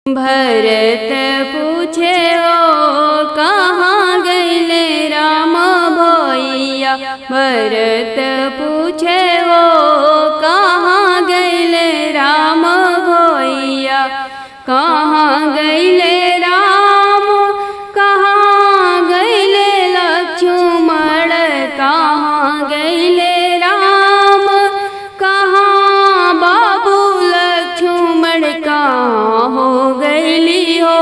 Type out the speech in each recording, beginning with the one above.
भरत पूछे हो कहाँ गइले राम भैया। भरत पूछे हो कहाँ गइले राम भैया। कहाँ गइले राम कहाँ गइले लक्ष्मण। कहाँ गइले राम कहाँ बाबू लक्ष्मण। कहाँ हो गइली हो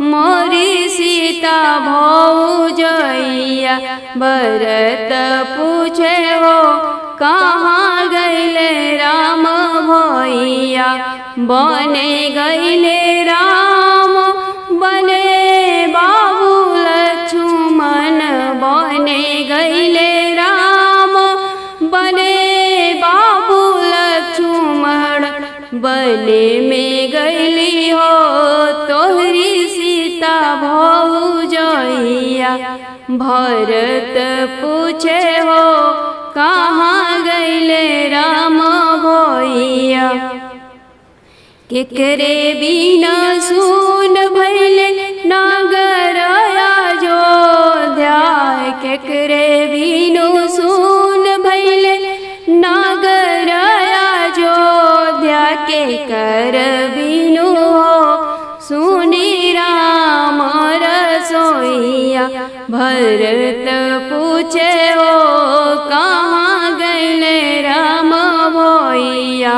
मोरी सीता भौजैया। भरत पूछे हो कहाँ गइले राम भैया। बने गइले राम बने बाबू लक्ष्मण। बने गइले राम बने बाबू लक्ष्मण। बने में गइली हो तोहरी सीता भौजैया। भरत पूछे हो कहाँ गइले राम भैया। केकरे बिना सुन भइले नगर अयोध्या। केकरे बिनु सुन भइले नगर अयोध्या। के कर बिनु हो सुनी राम रसोइया। भरत पूछे हो कहाँ गइले राम भैया।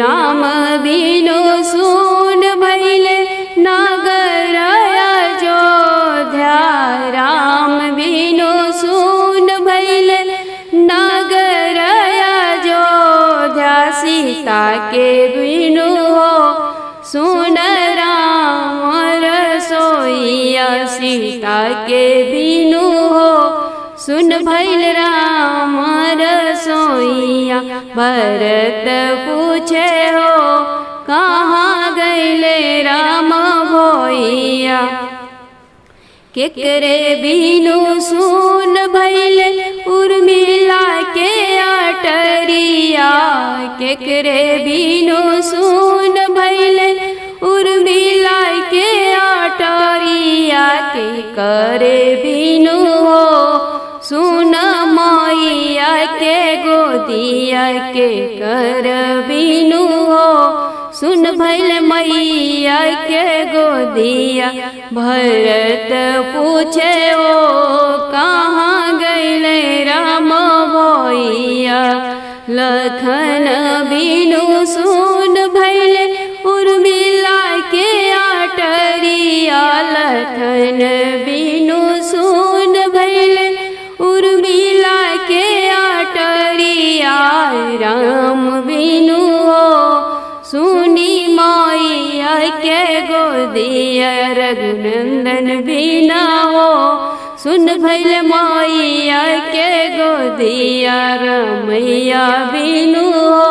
राम बिनु सुन भइले नगर अयोध्या। राम बिनु सुन भइले नगर अयोध्या। सीता के बिनु हो सुन राम रसोइया। सीता के बिनु हो सुन भइल राम रसोइया। भरत पूछे हो कहाँ गइले राम भैया। केकरे बिनु सुन भइले उर्मिला के अटरिया। केकरे बिनु सुन भइले उर्मिला के अटरिया। के करे बिनु हो सुन मैया के गोदिया। के कर बिनु हो सुन भइल मैया के गोदिया। भरत पूछे हो कहाँ गइले राम भैया। लखन बिनु सुन भइले उर्मिला के अटरिया। लखन बिनु सुन भइले उर्मिला के अटरिया। राम बिनु हो सुनी मैया के गोदिया। रघुनंदन बिना हो सुन भइल मैया के गोदिया। रमैया बिनु हो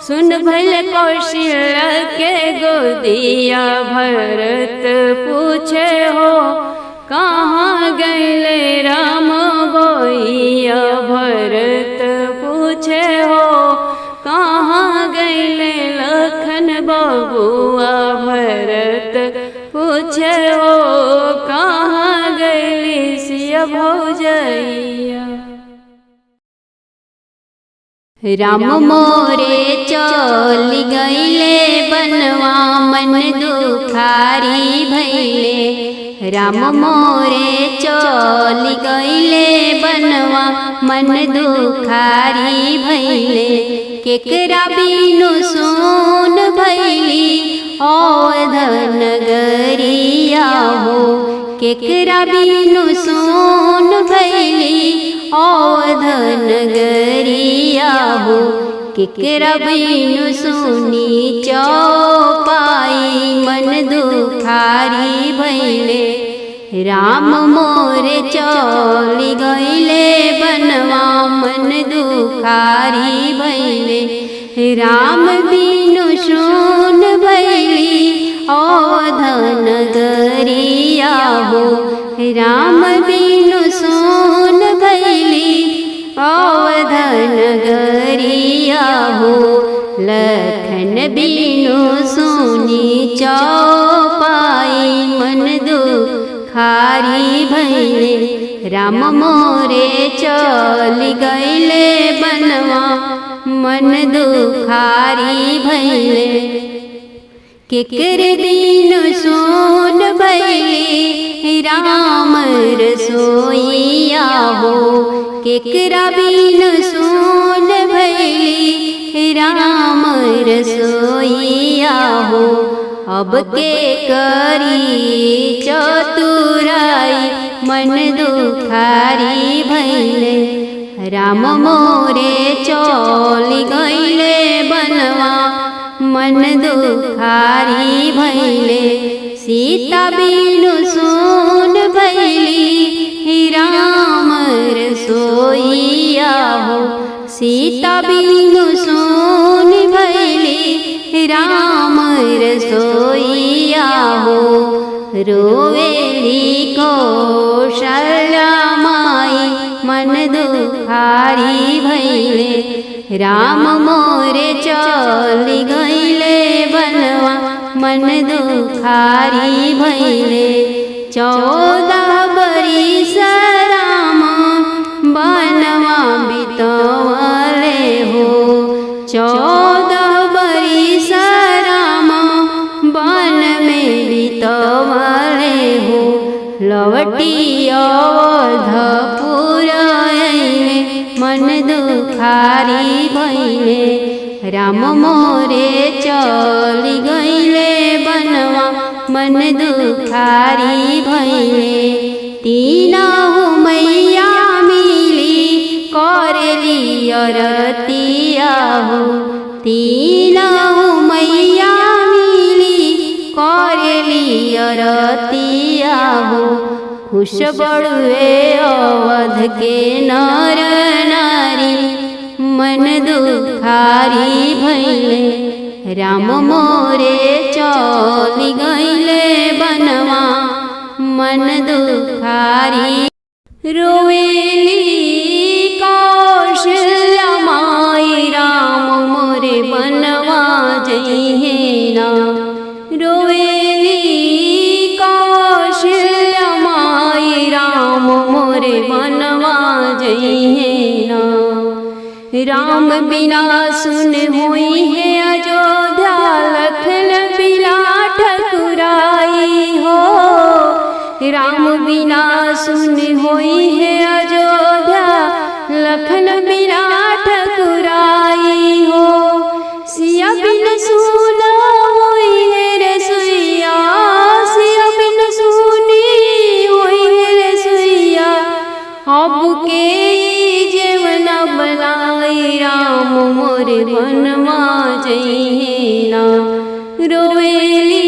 सुन भइल कौशल्या के गोदिया। भरत पूछे हो कहाँ गइले राम भैया। भरत पूछे हो कहाँ गइले लखन बबुआ। भरत पूछे हो कहाँ गइली सिया भौजैया। राम मोरे चली गइले बनवा मन दुखारी भइले। राम मोरे चली गइले बनवा मन दुखारी भइले। केकरा बिनु सुन भइली अवध नगरिया हो। केकरा बिनु सुन भइली अवध नगरिया हो। केकरा बिनु सुनी चौपाई मन दुखारी भइले। राम मोरे चली गइले बनवा मन दुखारी भइले। राम बिनु सुन भइली अवध नगरिया हो। राम बिनु सुन भइली अवध नगरिया हो। लखन बिनु सुनी चौ दुखारी भैले। राम मोरे चल गईले बनवा मन दुखारी भैले। केकर बिनु सोन भैली राम रसोईया हो। केकरा बिनु सोन भैली राम रसोईया हो। अब के करी चतुराई मन दुखारी भैले। राम मोरे चल गईले बनवा मन दुखारी भैले। सीता बिनु सोन भैली राम रसोईया हो। सीता बिनु सोन भैली राम रसोईया हो। रोवेली कौशल्या माई मन दुखारी भैले। राम मोरे चल गईले बनवा मन दुखारी भैले। 14 बरिस राम बनवा बितवले हो। 14 बरिस राम वन में बितवले हो। लवटी अवधपुर अइले मन दुखारी भैले। राम मोरे चल गईले बनवा मन दुखारी भैले। तीनहु मैया मिली करेली अरतिया हो। तीनहु मैया मिली करेली अरतिया हो। खुश बड़ुए अवध के नर नारी मन दुखारी भैले। राम मोरे चल गईले बनवा मन दुखारी। रोवेली कौशल्या माई राम मोरे बनवा जइहे ना। रोवेली कौशल्या माई राम मोरे बनवा जइहे ना। राम बिना सुन हुई है अयोध्या लखन बिना ठकुराई हो। राम बिना सुन हुई है अयोध्या लखन बिना ठकुराई हो। सिया बिन सुन हुई है रसोईया। सिया बिन सुनी हुई है रसोईया। अब के जीवन बनाई राम मोरे बनवा जइहे ना। रोवेली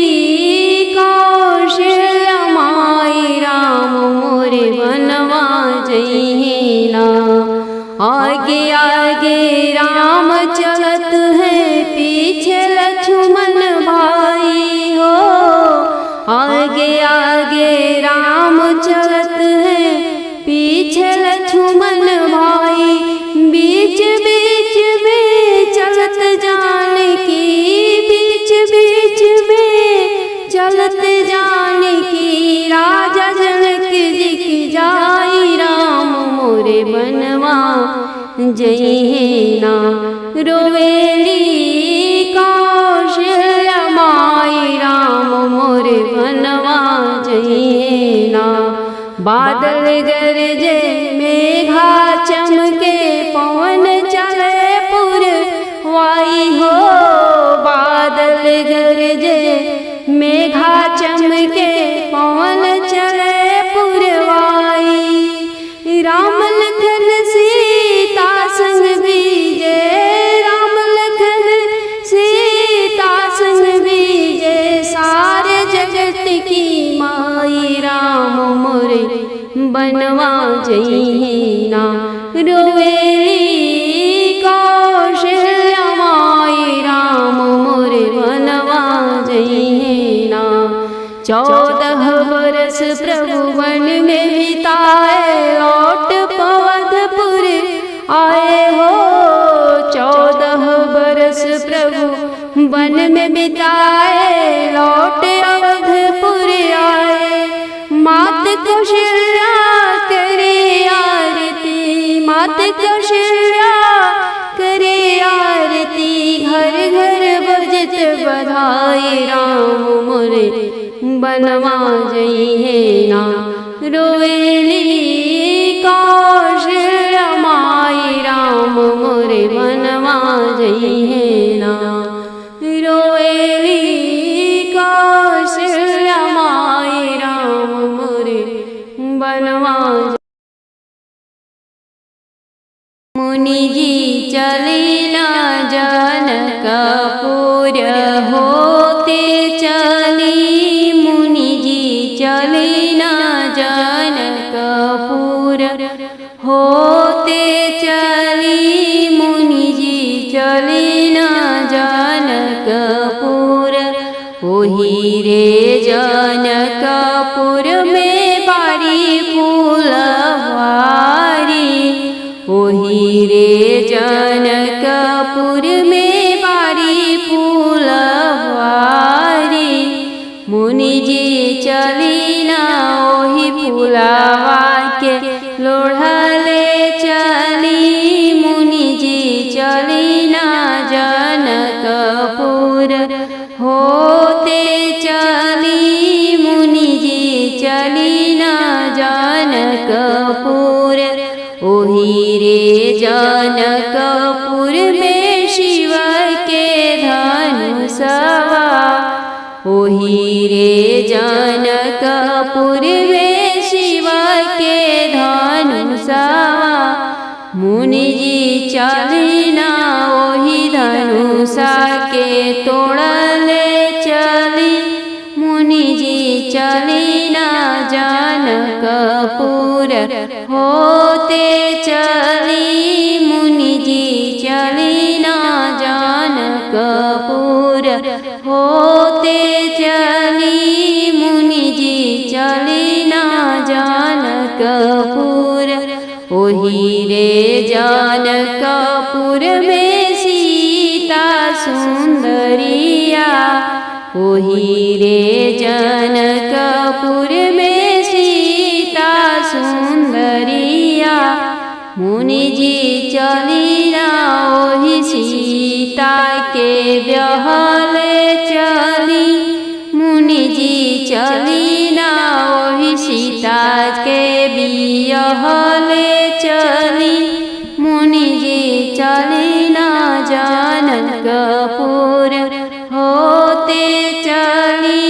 कौशल्या माई राम मोरे बनवा जइहे ना। आगे आगे राम चलत है पीछे लक्ष्मण भाई हो। आगे आगे राम चलत है पीछे लक्ष्मण भाई। बीच बीच में चलत जानकी। बीच बीच में चलत जानकी। राजा जनक जी की जाई राम मोरे बनवा जइहे ना। रोवेली कौशल्या माई राम मोरे बनवा जइहे ना। बादल गरजे मेघा चमके पवन चले पुरवाई हो। बादल गरजे मेघा चमके पवन चले पुरवाई। राम लखन सीता संग बीजे। राम लखन सीता संग बीजे। सारे जगत की माई राम मोरे बनवा जइहे ना। रोवेली कौशल्या माई राम मोरे बनवा जइहे ना। 14 बरस प्रभु वन में बिताए लौट पवनपुर आए हो। 14 बरस प्रभु वन में बिताए लौट अवधपुर आए। बनवा जइहे ना। रोवेली कौशल्या माई राम मोरे बनवा जइहे ना। रोवेली कौशल्या माई राम मोरे बनवा। मुनि जी चलिला जनकपुर होते चली। मुनि जी चलिला जनकपुर होते चली। मुनि जी चलिला जनकपुर। ओही रे जनकपुर में बारी फूलवारी। ओही रे जनकपुर में बारी फूलवारी। मुनि जी चलिला ओही फूलवा के लोढ़ले चली। मुनि जी चलिला जनकपुर होते चली। मुनि जी चलिला जनकपुर। ओही रे जनकपुर में शिव के धनुषवा। ओही रे जनकपुर में शिव के धनुषवा। मुनि जी चलिला ओही धनुषा के तोड़ले चली। मुनि जी चलिला जनकपुर होते चली। मुनि जी चलिला जनकपुर होते चली। मुनि जी चलिला जनकपुर। ओही रे जनकपुर में सीता सुंदरिया। ओही रे जनकपुर में सीता सुंदरिया। मुनि जी चलिला ओही सीता के ब्याहले चली। मुनि जी चलिला ओही सीता के बियाहले चली। मुनि जी चलिला जनकपुर होते चली।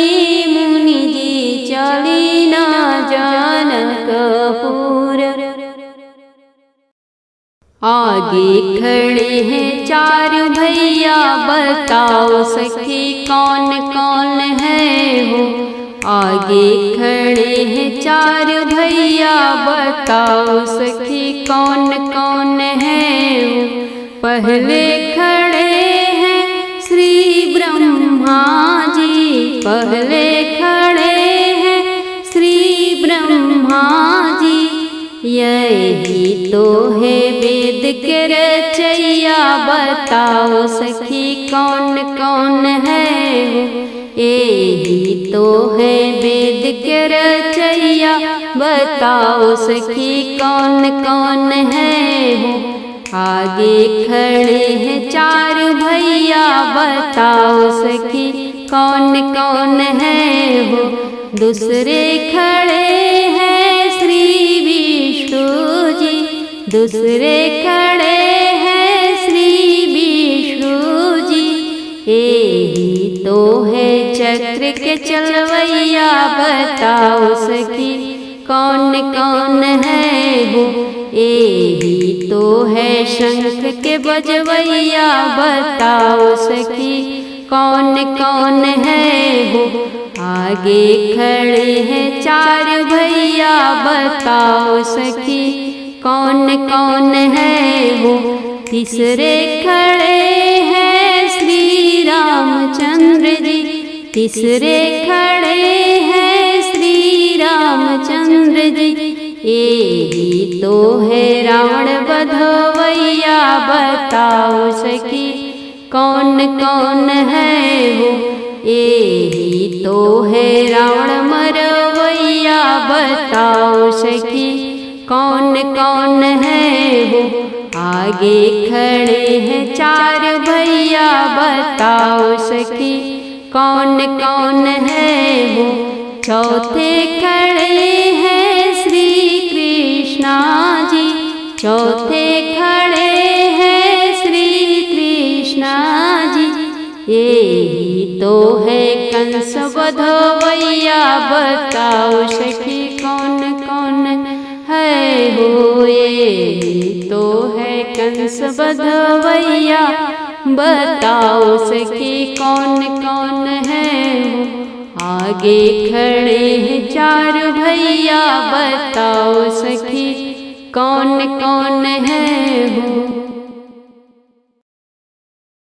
मुनि जी चलिला जनकपुर। आगे खड़े हैं चार भैया बताओ सखी कौन कौन है हो। आगे खड़े हैं चार भैया बताओ सखी कौन कौन है हो। पहले खड़े हैं श्री ब्रह्मा जी। पहले खड़े हैं श्री ब्रह्मा जी। यही तो है वेद के रचैया बताओ सखी कौन कौन है हो। यही तो है वेद के रचैया बताओ सखी कौन कौन है हो। आगे खड़े हैं चार भैया बताओ सखी कौन कौन है हो। दूसरे खड़े हैं श्री विष्णु जी। दूसरे खड़े हैं श्री विष्णु जी। यही तो है चक्र के चलवैया बताओ सखी कौन कौन है हो। यही तो है शंख के बजवैया बताओ सखी कौन कौन है हो। आगे खड़े हैं चार भैया बताओ सखी कौन कौन है हो। तीसरे खड़े हैं श्री रामचंद्र जी। तीसरे खड़े हैं श्री रामचंद्र जी। यही तो है रावण बधवैया बताओ सखी कौन कौन है हो। यही तो है रावण मरवैया बताओ सखी कौन कौन है हो। आगे खड़े हैं चार भैया बताओ सखी कौन कौन है वो। चौथे खड़े हैं श्री कृष्णा जी, चौथे खड़े हैं श्री कृष्णा जी। यही तो है कंस वधवैया, बताओ सखी कौन कौन है हो। यही तो है कंस वधवैया, बताओ सखी कौन कौन है हो। आगे खड़े हैं चार भैया, बताओ सखी कौन कौन